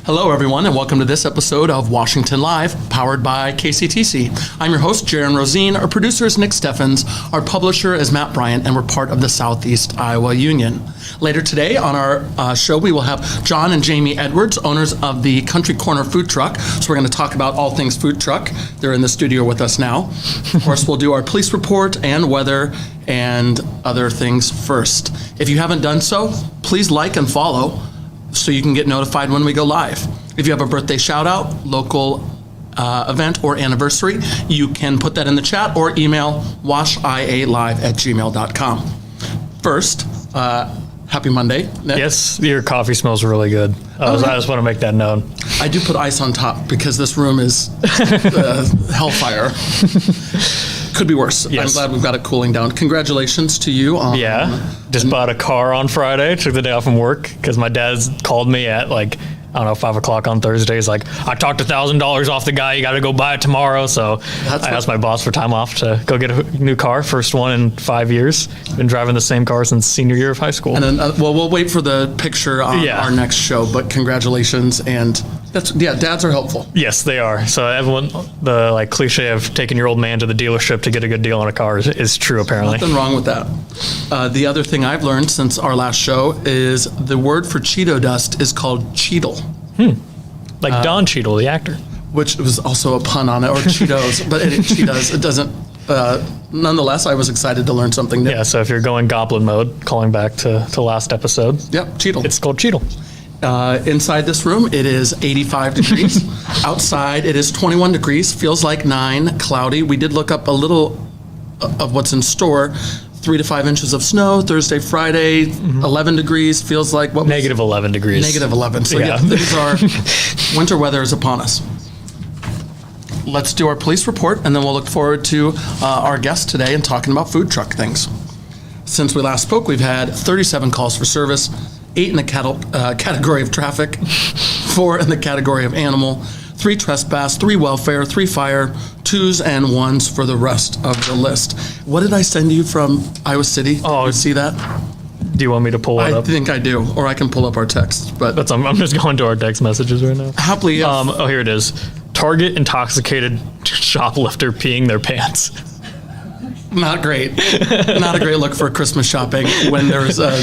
Hello, everyone, and welcome to this episode of Washington Live, powered by KCTC. I'm your host, Jaron Rosien. Our producer is Nick Steffens. Our publisher is Matt Bryant, and we're part of the Southeast Iowa Union. Later today on our show, we will have John and Jaimee Edwards, owners of the Kountry Korner food truck. So we're going to talk about all things food truck. They're in the studio with us now. Of course, we'll do our police report and weather and other things first. If you haven't done so, please like and follow so you can get notified when we go live. If you have a birthday shout out, local event or anniversary, you can put that in the chat or email washialive@gmail.com. First, happy Monday, Nick. Yes, your coffee smells really good. I just want to make that known. I do put ice on top because this room is hellfire. Could be worse. Yes. I'm glad we've got it cooling down. Congratulations to you. Just bought a car on Friday, took the day off from work because my dad's called me at 5 o'clock on Thursday. He's like, I talked $1,000 off the guy. You got to go buy it tomorrow. So I asked my boss for time off to go get a new car. First one in 5 years. Been driving the same car since senior year of high school. And then, we'll wait for the picture on our next show, but congratulations. And dads are helpful. Yes, they are. So everyone, the cliche of taking your old man to the dealership to get a good deal on a car is true, apparently. Nothing wrong with that. The other thing I've learned since our last show is the word for Cheeto dust is called Cheetle. Like Don Cheadle, the actor. Which was also a pun on it, or Cheetos, but Cheetos, it doesn't. Nonetheless, I was excited to learn something new. Yeah, so if you're going goblin mode, calling back to last episode. Yep, Cheetle. It's called Cheetle. Inside this room, it is 85 degrees. Outside, it is 21 degrees. Feels like 9, cloudy. We did look up a little of what's in store. 3 to 5 inches of snow, Thursday, Friday, 11 degrees, feels like what? Negative 11 degrees. Negative 11. So yeah, these are, winter weather is upon us. Let's do our police report, and then we'll look forward to our guest today and talking about food truck things. Since we last spoke, we've had 37 calls for service, 8 in the category of traffic, 4 in the category of animal, 3 trespass, 3 welfare, 3 fire, 2s and 1s for the rest of the list. What did I send you from Iowa City? Oh, you see that? Do you want me to pull it up? I think I do, or I can pull up our text. But I'm just going to our text messages right now. Happily, here it is. Target intoxicated shoplifter peeing their pants. Not great. Not a great look for Christmas shopping when there's a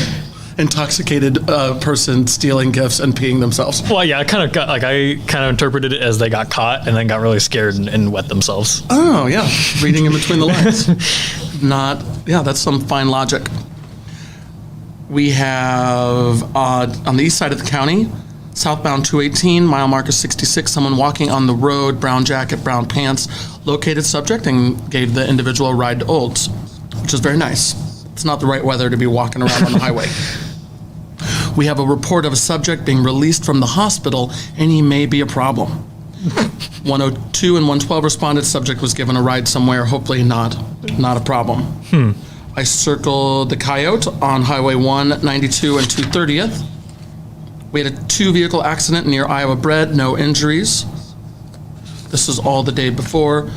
intoxicated person stealing gifts and peeing themselves. Well, yeah, I kind of interpreted it as they got caught and then got really scared and wet themselves. Oh, yeah. Reading in between the lines. That's some fine logic. We have on the east side of the county, southbound 218, mile marker 66, someone walking on the road, brown jacket, brown pants, located subject and gave the individual a ride to Olds, which is very nice. It's not the right weather to be walking around on the highway. We have a report of a subject being released from the hospital, and he may be a problem. 102 and 112 responded. Subject was given a ride somewhere. Hopefully not a problem. I circled the Coyote on Highway 192 and 230th. We had a 2-vehicle accident near Iowa Bread. No injuries. This is all the day before.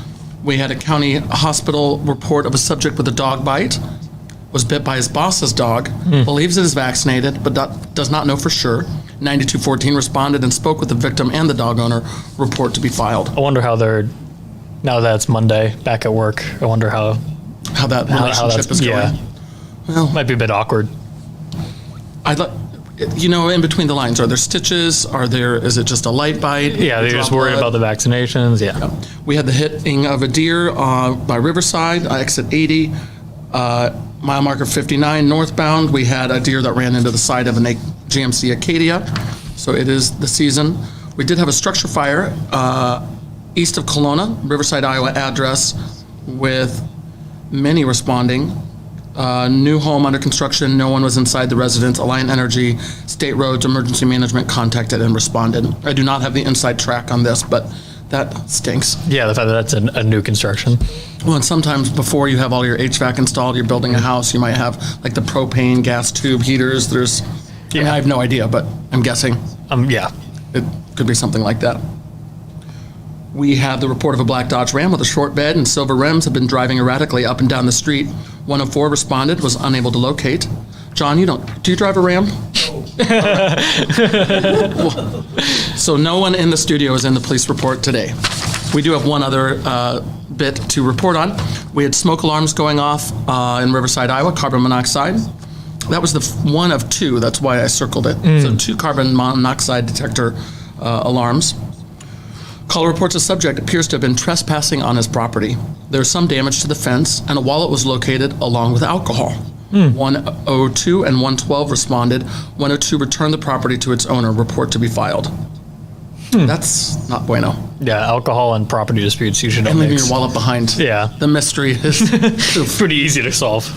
We had a county hospital report of a subject with a dog bite. Was bit by his boss's dog, believes it is vaccinated, but does not know for sure. 9214 responded and spoke with the victim and the dog owner. Report to be filed. I wonder how now that it's Monday, back at work, I wonder how that relationship is going. Yeah. Well, might be a bit awkward. In between the lines, are there stitches? Is it just a light bite? Yeah, they're just worried about the vaccinations, yeah. We had the hitting of a deer by Riverside, exit 80. Mile marker 59 northbound, we had a deer that ran into the side of a GMC Acadia, so it is the season. We did have a structure fire east of Kelowna, Riverside, Iowa address, with many responding. New home under construction, no one was inside the residence. Alliant Energy, State Roads, Emergency Management contacted and responded. I do not have the inside track on this, but that stinks. Yeah, the fact that that's a new construction. Well, and sometimes before you have all your HVAC installed, you're building a house, you might have like the propane gas tube heaters. I have no idea, but I'm guessing. It could be something like that. We have the report of a black Dodge Ram with a short bed and silver rims have been driving erratically up and down the street. 104 responded, was unable to locate. John, do you drive a Ram? So no one in the studio is in the police report today. We do have one other bit to report on. We had smoke alarms going off in Riverside, Iowa, carbon monoxide. That was the one of two. That's why I circled it. So 2 carbon monoxide detector alarms. Caller reports a subject appears to have been trespassing on his property. There's some damage to the fence, and a wallet was located along with alcohol. 102 and 112 responded. 102 returned the property to its owner. Report to be filed. That's not bueno. Yeah, alcohol and property disputes usually don't And leaving mix. your wallet behind. Yeah. The mystery is... It's pretty easy to solve.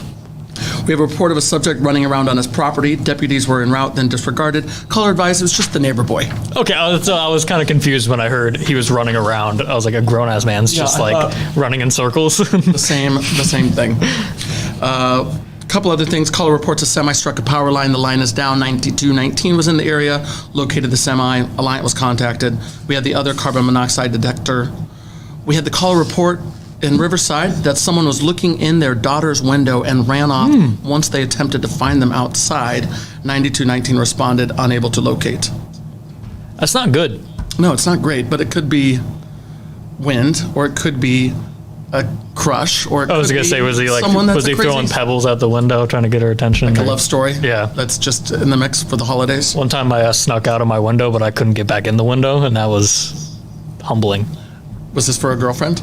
We have a report of a subject running around on his property. Deputies were en route, then disregarded. Caller advised it was just the neighbor boy. Okay, I was kind of confused when I heard he was running around. I was like, a grown-ass man's just running in circles. The same thing. Couple other things. Caller reports a semi struck a power line. The line is down. 9219 was in the area, located the semi. Alliant was contacted. We had the other carbon monoxide detector. We had the caller report in Riverside that someone was looking in their daughter's window and ran off once they attempted to find them outside. 9219 responded, unable to locate. That's not good. No, it's not great, but it could be wind, or it could be a crush, or it I was could gonna be say, was he someone that's a crazy- throwing pebbles out the window trying to get her attention? Like a love story? Yeah. That's just in the mix for the holidays. One time I snuck out of my window, but I couldn't get back in the window, and that was humbling. Was this for a girlfriend?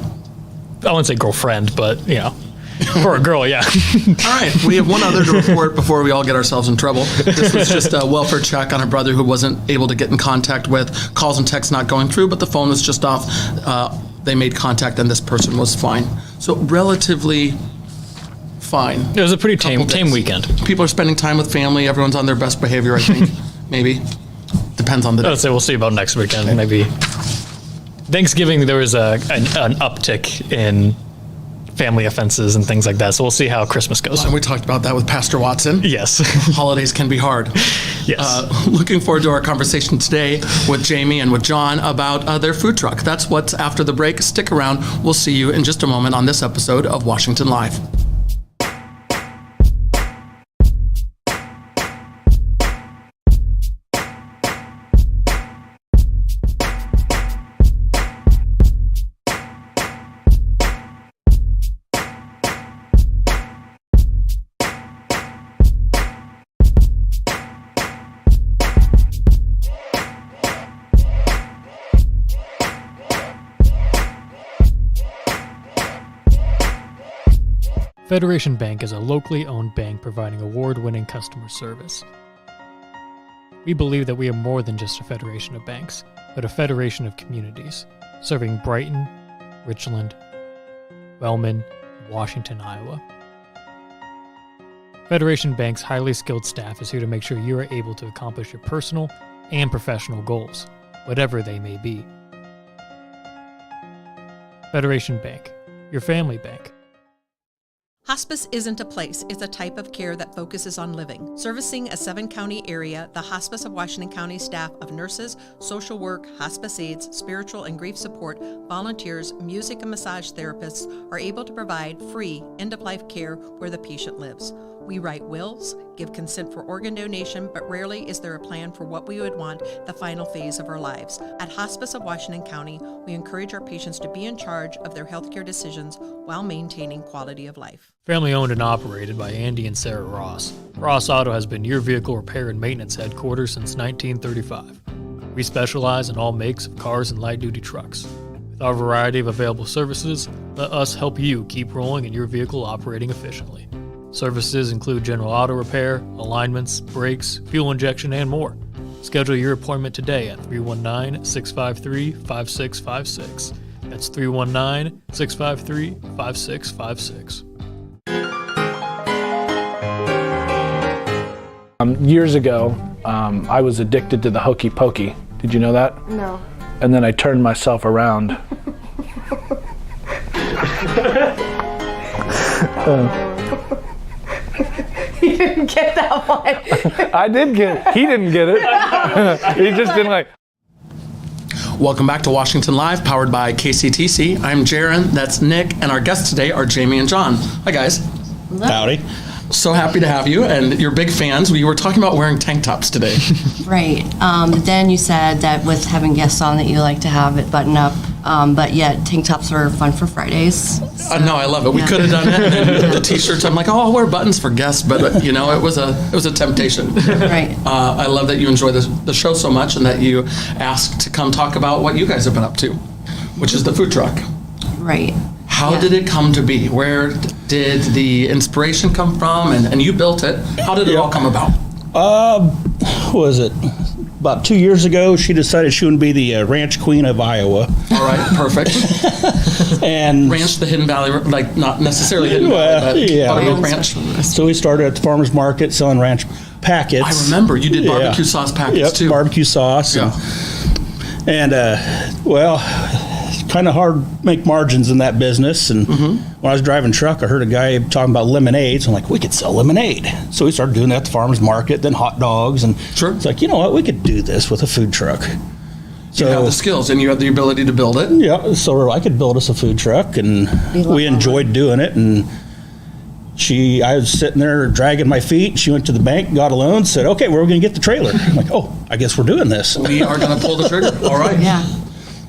I wouldn't say girlfriend, but for a girl, yeah. All right, we have one other to report before we all get ourselves in trouble. This was just a welfare check on a brother who wasn't able to get in contact with. Calls and texts not going through, but the phone was just off. They made contact, and this person was fine. So relatively fine. It was a pretty tame days. weekend. People are spending time with family. Everyone's on their best behavior, I think. Maybe. Depends on the I day. would say we'll see about next weekend. Maybe Thanksgiving there was an uptick in family offenses and things like that. So we'll see how Christmas goes. And we talked about that with Pastor Watson. Yes. Holidays can be hard. Yes. Looking forward to our conversation today with Jaimee and with John about their food truck. That's what's after the break. Stick around. We'll see you in just a moment on this episode of Washington Live. Federation Bank is a locally owned bank providing award-winning customer service. We believe that we are more than just a federation of banks, but a federation of communities, serving Brighton, Richland, Wellman, and Washington, Iowa. Federation Bank's highly skilled staff is here to make sure you are able to accomplish your personal and professional goals, whatever they may be. Federation Bank, your family bank. Hospice isn't a place, it's a type of care that focuses on living. Servicing a 7-county area, the Hospice of Washington County staff of nurses, social work, hospice aides, spiritual and grief support, volunteers, music and massage therapists are able to provide free end-of-life care where the patient lives. We write wills, give consent for organ donation, but rarely is there a plan for what we would want the final phase of our lives. At Hospice of Washington County, we encourage our patients to be in charge of their healthcare decisions while maintaining quality of life. Family owned and operated by Andy and Sarah Ross. Ross Auto has been your vehicle repair and maintenance headquarters since 1935. We specialize in all makes of cars and light-duty trucks. With our variety of available services, let us help you keep rolling and your vehicle operating efficiently. Services include general auto repair, alignments, brakes, fuel injection, and more. Schedule your appointment today at 319-653-5656. That's 319-653-5656. Years ago, I was addicted to the hokey pokey. Did you know that? No. And then I turned myself around. You didn't get that one. I did get it. He didn't get it. He just didn't like. Welcome back to Washington Live, powered by KCTC. I'm Jaron, that's Nick, and our guests today are Jaimee and John. Hi, guys. Howdy. So happy to have you, and you're big fans. We were talking about wearing tank tops today. Right. Then you said that with having guests on that you like to have it button up, but yet tank tops are fun for Fridays. No, I love it. We could have done it. And the t-shirts, I'm like, oh, I'll wear buttons for guests, but you know, it was a temptation. Right. I love that you enjoy the show so much, and that you asked to come talk about what you guys have been up to, which is the food truck. Right. How did it come to be? Where did the inspiration come from? And you built it. How did it all come about? What was it? About 2 years ago, she decided she would be the ranch queen of Iowa. All right, perfect. And Ranch, the Hidden Valley, like not necessarily Hidden Valley, but yeah. Buttermilk Ranch. So we started at the farmer's market selling ranch packets. I remember you did barbecue sauce packets Yep, too. barbecue sauce. Yeah. And well, it's kind of hard to make margins in that business. And when I was driving truck, I heard a guy talking about lemonade. So I'm like, we could sell lemonade. So we started doing that at the farmer's market, then hot dogs. And Sure. it's like, you know what, we could do this with a food truck. You have the skills and you have the ability to build it. Yeah, so I could build us a food truck, and we enjoyed doing it. And I was sitting there dragging my feet. She went to the bank, got a loan, said, okay, where are we going to get the trailer? I'm like, oh, I guess we're doing this. We are going to pull the trigger. All right. Yeah.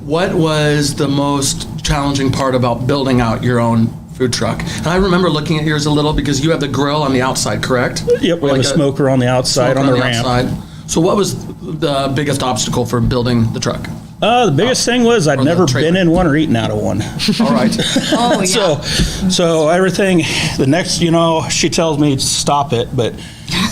What was the most challenging part about building out your own food truck? And I remember looking at yours a little because you have the grill on the outside, correct? Yep, we have a smoker on the outside on the ramp. Outside. So what was the biggest obstacle for building the truck? The biggest thing was I'd Or the never trailer. been in one or eaten out of one. All right. Oh, yeah. So everything, the next, she tells me to stop it, but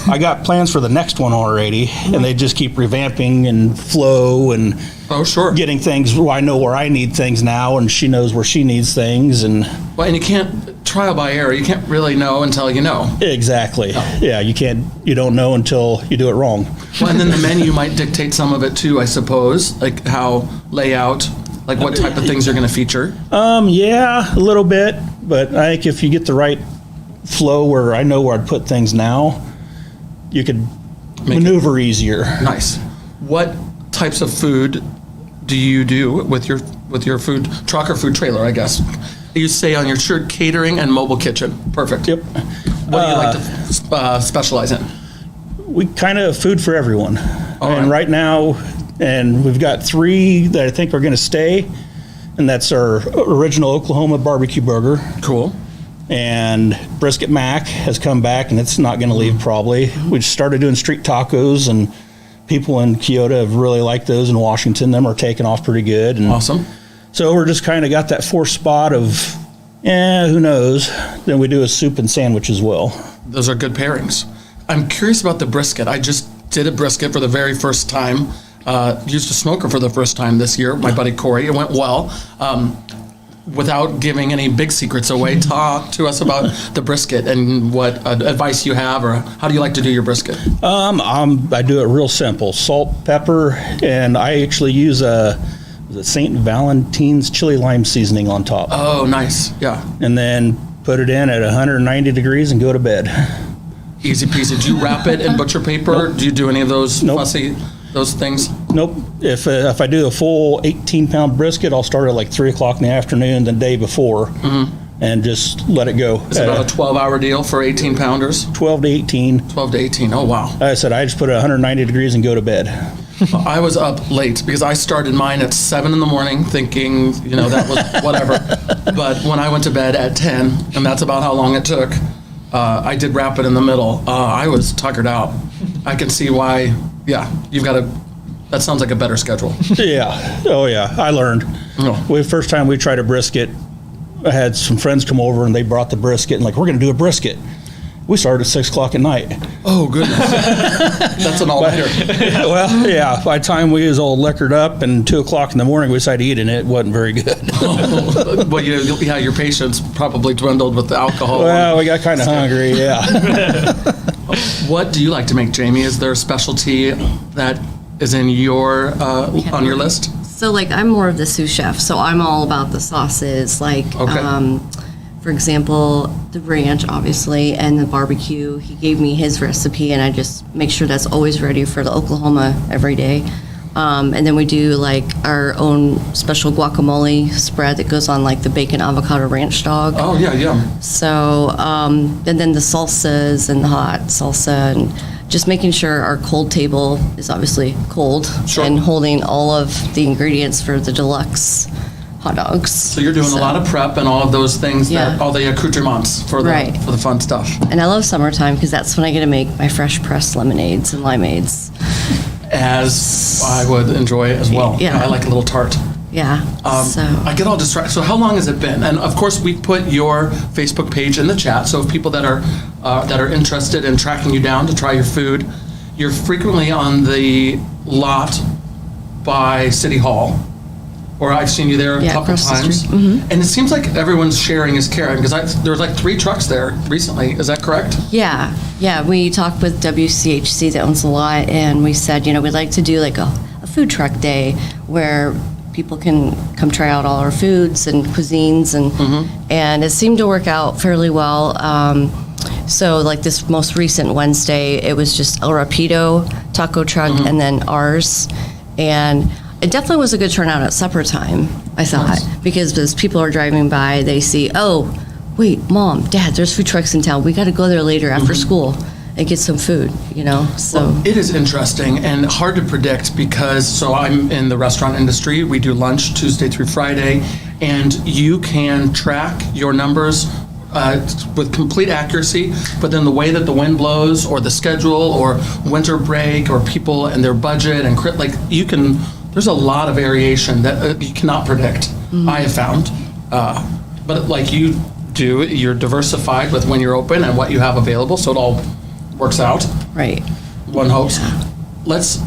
I got plans for the next one already, and they just keep revamping and flow and Oh, sure. getting things. I know where I need things now, and she knows where she needs things, and Well, and you can't trial by error. You can't really know until you know. exactly. Yeah, you don't know until you do it wrong. Well, and then the menu might dictate some of it too, I suppose, like how layout, like what type of things you're going to feature. Yeah, a little bit, but I think if you get the right flow where I know where I'd put things now, you could maneuver easier. Nice. What types of food do you do with your food truck or food trailer, I guess? You say on your shirt, catering and mobile kitchen. Perfect. Yep. What do you like to specialize in? We kind of food for everyone. right. And right now, and we've got 3 that I think are going to stay, and that's our original Oklahoma barbecue burger. Cool. And brisket mac has come back, and it's not going to leave probably. We just started doing street tacos, and people in Kyoto have really liked those. In Washington, them are taking off pretty good. And Awesome. so we're just kind of got that 4th spot of, who knows. Then we do a soup and sandwich as well. Those are good pairings. I'm curious about the brisket. I just did a brisket for the very first time. Used a smoker for the first time this year, my buddy Corey. It went well. Without giving any big secrets away, talk to us about the brisket and what advice you have, or how do you like to do your brisket? I do it real simple: salt, pepper, and I actually use the St. Valentine's chili lime seasoning on top. Oh, nice. Yeah. And then put it in at 190 degrees and go to bed. Easy peasy. Do you wrap it in butcher paper? Nope. Do you do any of those Nope. fussy, those things? Nope. If I do a full 18-pound brisket, I'll start at like 3 o'clock in the afternoon the day before, and just let it go. Is it about a 12-hour deal for 18-pounders? 12 to 18. 12 to 18. Oh, wow. Like I said, I just put it at 190 degrees and go to bed. I was up late because I started mine at 7 in the morning thinking, that was whatever. But when I went to bed at 10, and that's about how long it took, I did wrap it in the middle. I was tuckered out. I can see why, that sounds like a better schedule. Yeah. Oh, yeah. I learned. Oh. First time we tried a brisket, I had some friends come over and they brought the brisket and we're going to do a brisket. We started at 6 o'clock at night. Oh, goodness. That's an all-nighter. Well, yeah. By the time we was all liquored up and 2 o'clock in the morning, we decided to eat, and it wasn't very good. Well, your patience probably dwindled with the alcohol. Well, we got kind of hungry, yeah. What do you like to make, Jaimee? Is there a specialty that is in your on your list? So I'm more of the sous chef, so I'm all about the sauces. Okay. For example, the ranch, obviously, and the barbecue. He gave me his recipe, and I just make sure that's always ready for the Oklahoma every day. And then we do like our own special guacamole spread that goes on like the bacon avocado ranch dog. Oh, yeah. So, and then the salsas and the hot salsa, and just making sure our cold table is obviously cold Sure. and holding all of the ingredients for the deluxe hot dogs. So you're doing a lot of prep and all of those things, Yeah. all the accoutrements for the, Right. for the fun stuff. And I love summertime because that's when I get to make my fresh pressed lemonades and limeades. As I would enjoy as well. Yeah. I like a little tart. Yeah. I get all distracted. So how long has it been? And of course, we put your Facebook page in the chat. So if people that are interested in tracking you down to try your food, you're frequently on the lot by City Hall, or I've seen you there a Yeah, couple across the times. street. Mm-hmm. And it seems like everyone's sharing is caring because there was like 3 trucks there recently. Is that correct? Yeah. We talked with WCHC that owns the lot, and we said, we'd like to do like a food truck day where people can come try out all our foods and cuisines, and it seemed to work out fairly well. So like this most recent Wednesday, it was just El Rapido taco truck and then ours, and it definitely was a good turnout at supper time, I thought, because as people are driving by, they see, oh, wait, Mom, Dad, there's food trucks in town. We got to go there later after school and get some food, so. Well, it is interesting and hard to predict because, so I'm in the restaurant industry. We do lunch Tuesday through Friday, and you can track your numbers with complete accuracy, but then the way that the wind blows or the schedule or winter break or people and their budget and there's a lot of variation that you cannot predict, I have found. But like you do, you're diversified with when you're open and what you have available, so it all works out. Right. One hopes. Let's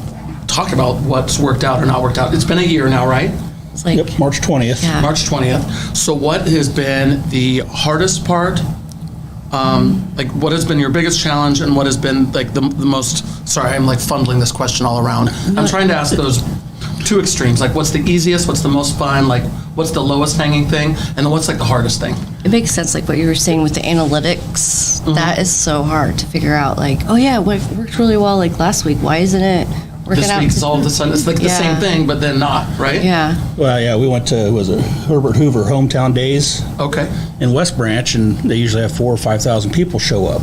talk about what's worked out or not worked out. It's been a year now, right? It's like, Yep, March 20th. Yeah. March 20th. So what has been the hardest part? Like what has been your biggest challenge and what has been like the most, sorry, I'm like fumbling this question all around. I'm trying to ask those 2 extremes. Like what's the easiest, what's the most fun, like what's the lowest hanging thing, and then what's like the hardest thing? it makes sense, like what you were saying with the analytics. That is so hard to figure out, like, oh yeah, it worked really well like last week. Why isn't it working This out? week's all of a sudden, it's like the same Yeah. thing, but then not, right? Yeah. Well, yeah, we went to, was it Herbert Hoover Hometown Days Okay. in West Branch, and they usually have 4,000 or 5,000 people show up.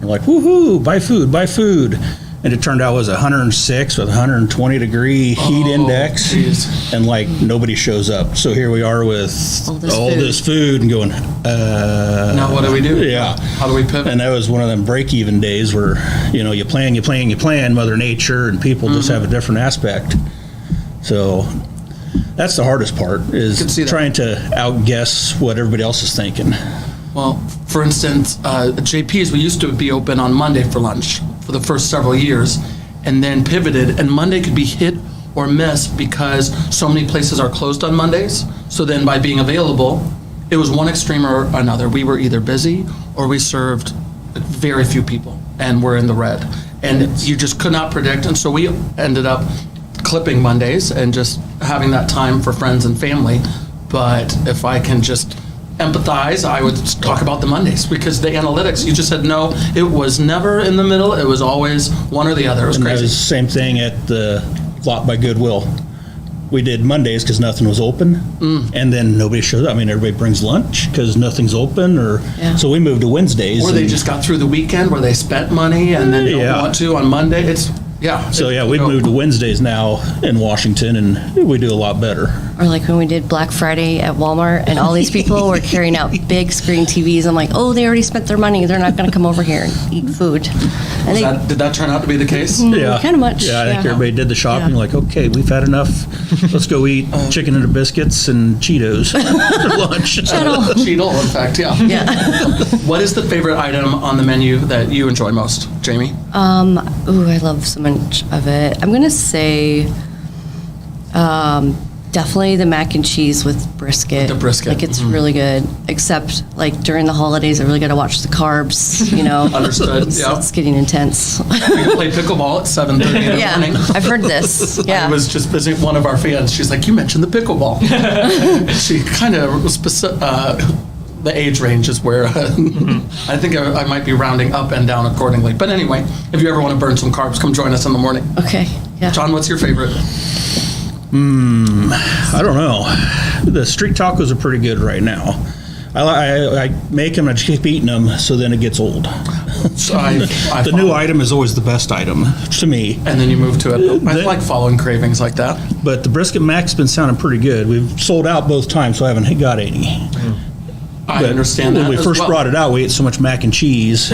They're like, woohoo, buy food. And it turned out it was 106 with 120 degree heat index, geez. and like nobody shows up. So here we are with all food. this food and going, Now what do we do? Yeah. How do we pivot? And that was one of them break-even days where, you plan, Mother Nature, and people just have a different aspect. So that's the hardest part, Could is see that. trying to outguess what everybody else is thinking. Well, for instance, JP's, we used to be open on Monday for lunch for the first several years, and then pivoted, and Monday could be hit or miss because so many places are closed on Mondays. So then by being available, it was one extreme or another. We were either busy or we served very few people and we're in the red. And you just could not predict, and so we ended up clipping Mondays and just having that time for friends and family. But if I can just empathize, I would talk about the Mondays because the analytics, you just said no, it was never in the middle, it was always one or the other. It was And that was the crazy. same thing at the lot by Goodwill. We did Mondays because nothing was open, and then nobody showed up. I mean, everybody brings lunch because nothing's open, so we moved to Wednesdays. Or they and- just got through the weekend where they spent money and then don't Yeah. want to on Monday. So yeah, we've moved to Wednesdays now in Washington, and we do a lot better. Or like when we did Black Friday at Walmart and all these people were carrying out big screen TVs. I'm like, oh, they already spent their money. They're not going to come over here and eat food. And Did that turn out to be the case? Yeah, kind of much. Yeah, I think yeah. everybody did the shopping. Yeah. Like, okay, we've had enough. Let's go eat chicken and biscuits and Cheetos for lunch. Cheetle, in fact, yeah. Yeah. What is the favorite item on the menu that you enjoy most, Jaimee? Ooh, I love so much of it. I'm going to say definitely the mac and cheese with brisket. The brisket, Like, it's really good. Except, like, during the holidays, I really got to watch the carbs, Understood, It's, yeah. it's getting intense. We can play pickleball at 7:30 in the Yeah, morning. I've heard this. Yeah. I was just visiting one of our fans. She's like, you mentioned the pickleball. She kind of the age range is where I think I might be rounding up and down accordingly. But anyway, if you ever want to burn some carbs, come join us in the morning. Okay. Yeah. John, what's your favorite? I don't know. The street tacos are pretty good right now. I make them and I just keep eating them, so then it gets old. So I The new item is always the best item to me. And then you move to it. I like following cravings like that. But the brisket mac's been sounding pretty good. We've sold out both times, so I haven't got any. I understand that. When we as first well. brought it out, we ate so much mac and cheese.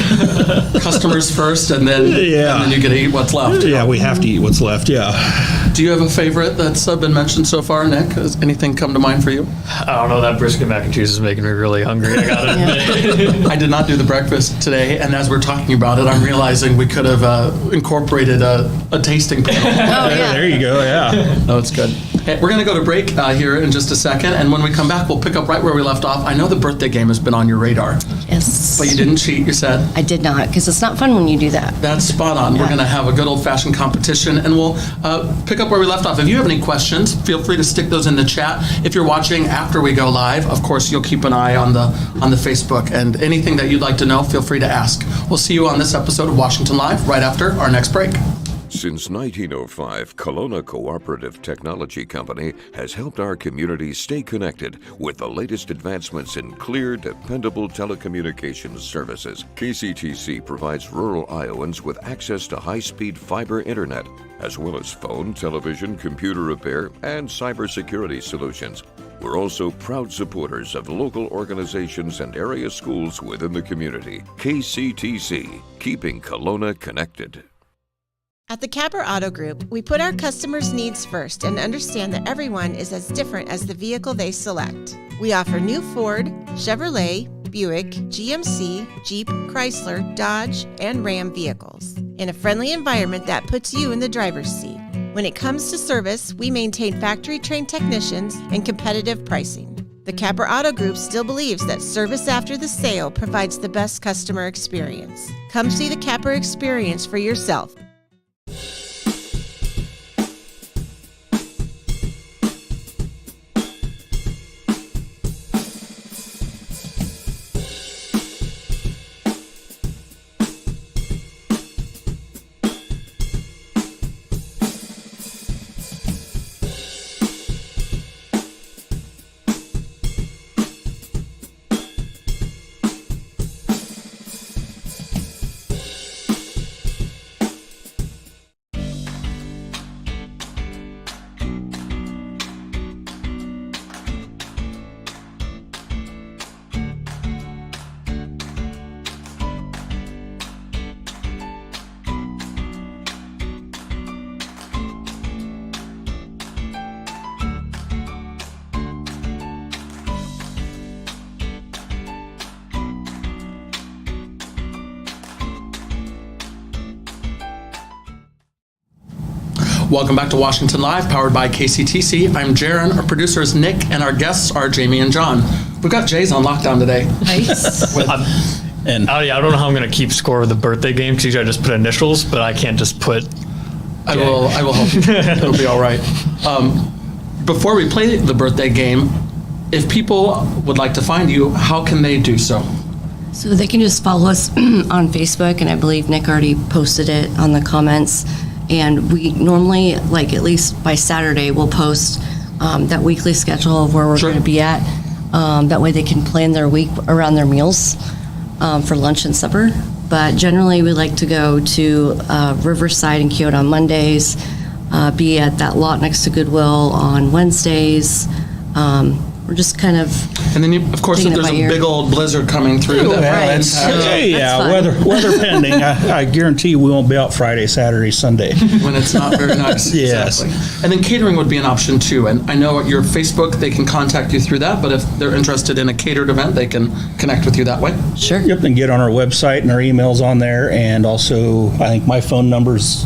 Customers first, and then you get to eat what's left. Yeah, we have to eat what's left, yeah. Do you have a favorite that's been mentioned so far, Nick? Has anything come to mind for you? I don't know, that brisket mac and cheese is making me really hungry. I got it. I did not do the breakfast today, and as we're talking about it, I'm realizing we could have incorporated a tasting panel. Oh, yeah. There you go, yeah. No, it's good. Hey, we're going to go to break here in just a second, and when we come back, we'll pick up right where we left off. I know the birthday game has been on your radar, Yes. but you didn't cheat, you said. I did not, because it's not fun when you do that. That's spot on. We're going to have a good old-fashioned competition, and we'll pick up where we left off. If you have any questions, feel free to stick those in the chat. If you're watching after we go live, of course, you'll keep an eye on the Facebook, and anything that you'd like to know, feel free to ask. We'll see you on this episode of Washington Live right after our next break. Since 1905, Kelowna Cooperative Technology Company has helped our community stay connected with the latest advancements in clear, dependable telecommunications services. KCTC provides rural Iowans with access to high-speed fiber internet, as well as phone, television, computer repair, and cybersecurity solutions. We're also proud supporters of local organizations and area schools within the community. KCTC, keeping Kelowna connected. At the Capper Auto Group, we put our customers' needs first and understand that everyone is as different as the vehicle they select. We offer new Ford, Chevrolet, Buick, GMC, Jeep, Chrysler, Dodge, and Ram vehicles in a friendly environment that puts you in the driver's seat. When it comes to service, we maintain factory-trained technicians and competitive pricing. The Capper Auto Group still believes that service after the sale provides the best customer experience. Come see the Capper experience for yourself. Welcome back to Washington Live, powered by KCTC. I'm Jaron, our producer is Nick, and our guests are Jaimee and John. We've got Jay's on lockdown today. Nice. And I don't know how I'm going to keep score of the birthday game, because usually I just put initials, but I can't just put... I will help you. It'll be all right. Before we play the birthday game, if people would like to find you, how can they do so? So they can just follow us on Facebook, and I believe Nick already posted it on the comments. And we normally, like at least by Saturday, we'll post that weekly schedule of where we're going to be at. That way they can plan their week around their meals for lunch and supper. But generally, we like to go to Riverside and Kyoto on Mondays, be at that lot next to Goodwill on Wednesdays. We're just kind of... And then, of course, if there's a big old blizzard coming through, Right. Weather pending. I guarantee you we won't be out Friday, Saturday, Sunday. when it's not very nice. Yes. Exactly. And then catering would be an option too. And I know at your Facebook, they can contact you through that, but if they're interested in a catered event, they can connect with you that way. Sure. Yep, and get on our website, and our email's on there, and also I think my phone number's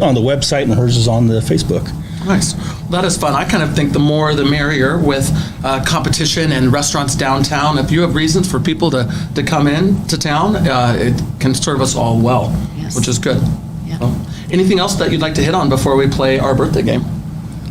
on the website and hers is on the Facebook. Nice. Well, that is fun. I kind of think the more the merrier with competition and restaurants downtown. If you have reasons for people to come in to town, it can serve us all well, Yes. which is good. Yeah. Well, anything else that you'd like to hit on before we play our birthday game?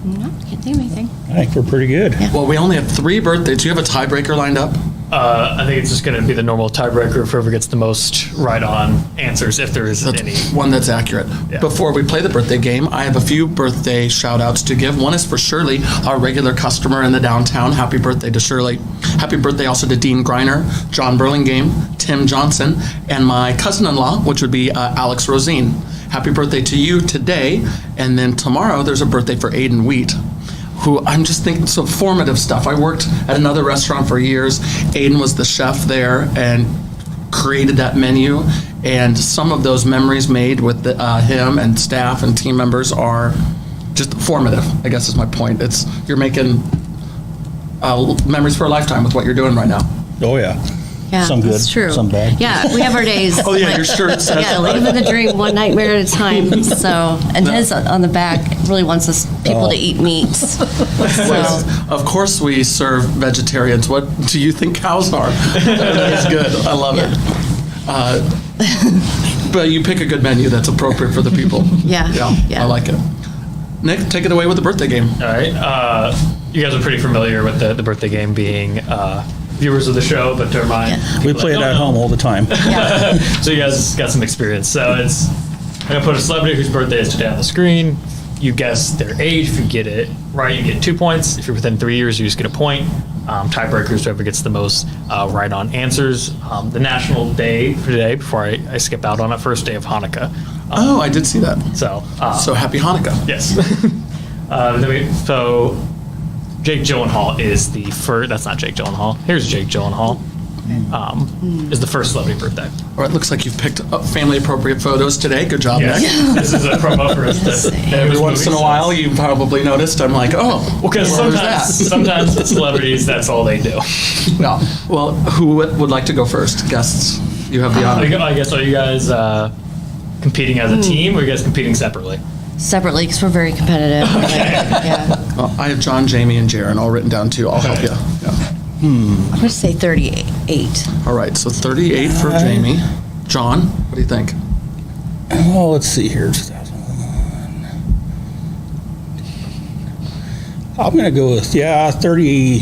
No, can't think of anything. I think we're pretty good. Yeah. Well, we only have 3 birthdays. Do you have a tiebreaker lined up? I think it's just going to be the normal tiebreaker of whoever gets the most right-on answers, if there is any. One that's accurate. Yeah. Before we play the birthday game, I have a few birthday shout-outs to give. One is for Shirley, our regular customer in the downtown. Happy birthday to Shirley. Happy birthday also to Dean Griner, John Burlingame, Tim Johnson, and my cousin-in-law, which would be Alex Rosien. Happy birthday to you today. And then tomorrow, there's a birthday for Aiden Wheat, who I'm just thinking, so formative stuff. I worked at another restaurant for years. Aiden was the chef there and created that menu. And some of those memories made with him and staff and team members are just formative, I guess is my point. You're making memories for a lifetime with what you're doing right now. Oh, yeah. Yeah, Some good, that's true. some bad. Yeah, we have our days. Oh, yeah, your shirt says. Yeah, living the dream, one nightmare at a time. So, and his on the back really wants us people to eat meat. So, Of course we serve vegetarians. What do you think cows are? That's good. I love it. But you pick a good menu that's appropriate for the people. Yeah. I like it. Nick, take it away with the birthday game. All right. You guys are pretty familiar with the birthday game being viewers of the show, but to remind We play it at home all the time. So you guys got some experience. So I'm going to put a celebrity whose birthday is today on the screen. You guess their age. If you get it right, you get 2 points. If you're within 3 years, you just get a point. Tiebreakers, whoever gets the most right-on answers. The national day for today, before I skip out on it, first day of Hanukkah. Oh, I did see that. So Happy Hanukkah. yes. So Jake Gyllenhaal is the first. That's not Jake Gyllenhaal. Here's Jake Gyllenhaal. Is the first celebrity birthday. All right, looks like you've picked up family-appropriate photos today. Good job, Yes. Nick. This is a promo for us to Every once in a while, you probably noticed, I'm like, oh, Because where was that? sometimes celebrities, that's all they do. Yeah. Well, who would like to go first? Guests, you have the honor. I guess, are you guys competing as a team, or are you guys competing separately? separately, because we're very competitive. Yeah. Well, I have John, Jaimee, and Jaron all written down too. I'll help you. Yeah. I'm going to say 38. All right, so 38 for Jaimee. John, what do you think? Oh, let's see here. 2001. I'm going to go with, 30.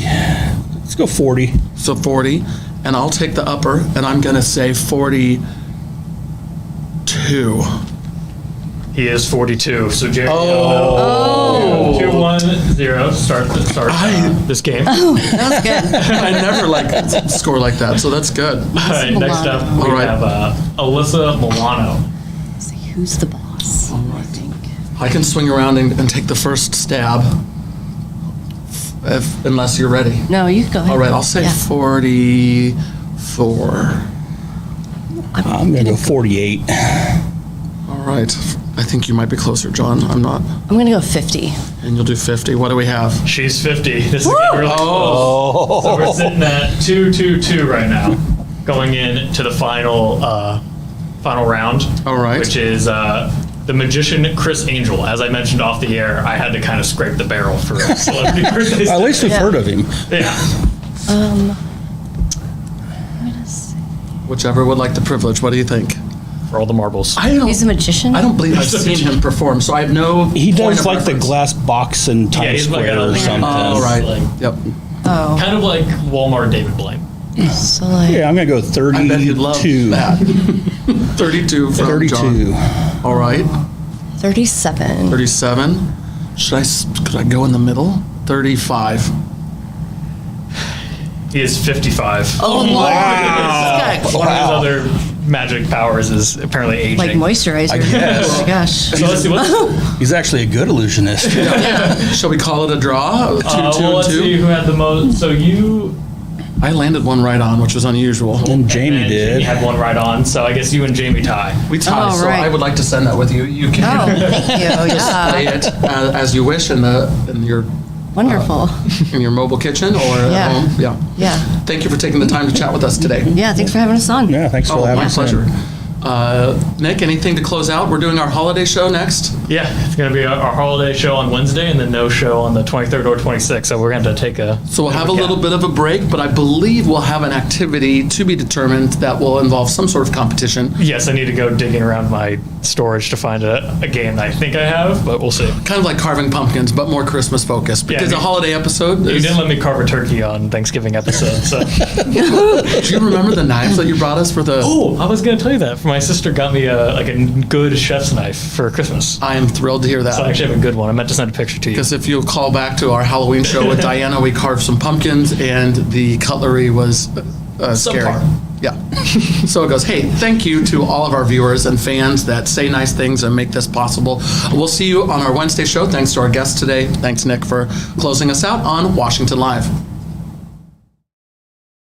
Let's go 40. So 40, and I'll take the upper, and I'm going to say 42. He is 42. So Jerry. Oh. 2-1-0. Start this game. That was good. I never score like that, so that's good. All right. Next up, we All right. have Alyssa Milano. Let's see, who's the boss? All right. I can swing around and take the first stab, unless you're ready. No, you go ahead. All right, I'll say 44. I'm going to go 48. All right. I think you might be closer, John. I'm not. I'm going to go 50. And you'll do 50. What do we have? She's 50. This is getting really close. So we're sitting at 2-2-2 right now, going into the final round. All right. Which is the magician Chris Angel. As I mentioned off the air, I had to kind of scrape the barrel for celebrity birthdays. At least we've heard of him. Yeah. I'm going to say. Whichever would like the privilege. What do you think? For all the marbles. He's a magician? I don't believe I've seen him perform, so I have no. He point does of like the reference. glass box in Times he's like Square a- or something. Oh, right. Like- Yep. Oh. Kind of like Walmart David Blaine. So like, Yeah, I'm going to go 32. I bet he'd love that. 32 from 32. John. All right. 37. 37. Could I go in the middle? 35. He is 55. Oh, wow. One of his other magic powers is apparently aging. Like moisturizer. guess. Oh my gosh. So let's see what's. He's actually a good illusionist. Shall we call it a draw? 2, 2, Well, let's see 2. who had the most. So you I landed one right on, which was unusual. And Jaimee and did. Jaimee had one right on. So I guess you and Jaimee tie. We tied, Oh, so right. I would like to send that with you. You can Oh, thank you. play Yeah. it as you wish in your Wonderful. in your mobile kitchen or Yeah. at home. Yeah. Yeah. Thank you for taking the time to chat with us today. Yeah, thanks for having us on. Yeah, thanks for Oh, having my us. pleasure. Nick, anything to close out? We're doing our holiday show next. Yeah, it's going to be our holiday show on Wednesday and then no show on the 23rd or 26th. So we're going to take a... So we'll have a little bit of a break, but I believe we'll have an activity to be determined that will involve some sort of competition. Yes, I need to go digging around my storage to find a game that I think I have, but we'll see. Kind of like carving pumpkins, but more Christmas focused. Because a holiday episode You is... didn't let me carve a turkey on Thanksgiving episode, so... Do you remember the knives that you brought us for the... Oh, I was going to tell you that. My sister got me a good chef's knife for Christmas. I am thrilled to hear that. So I actually have a good one. I meant to send a picture to you. Because if you'll call back to our Halloween show with Diana, we carved some pumpkins, and the cutlery was scary. Subpar. Yeah. So it goes, hey, thank you to all of our viewers and fans that say nice things and make this possible. We'll see you on our Wednesday show. Thanks to our guests today. Thanks, Nick, for closing us out on Washington Live.